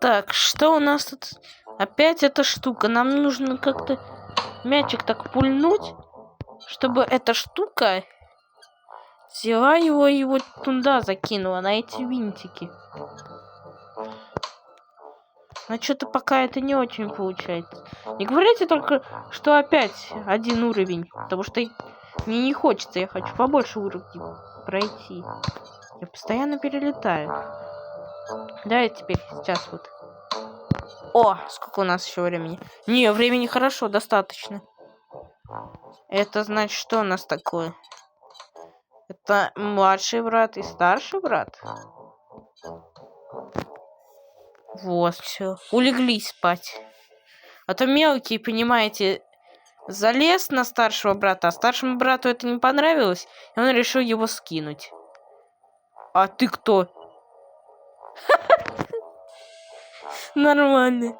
Так, что у нас тут? Опять эта штука. Нам нужно как-то мячик так пульнуть, чтобы эта штука взяла его и вот туда закинула, на эти винтики. Но что-то пока это не очень получается. Не говорите только, что опять один уровень, потому что мне не хочется, я хочу побольше уровней пройти. Я постоянно перелетаю. Давай теперь сейчас вот. О, сколько у нас еще времени? Не, времени хорошо, достаточно. Это значит, что у нас такое? Это младший брат и старший брат? Вот, все. Улеглись спать. А то мелкий, понимаете, залез на старшего брата, а старшему брату это не понравилось, и он решил его скинуть. А ты кто? Нормально.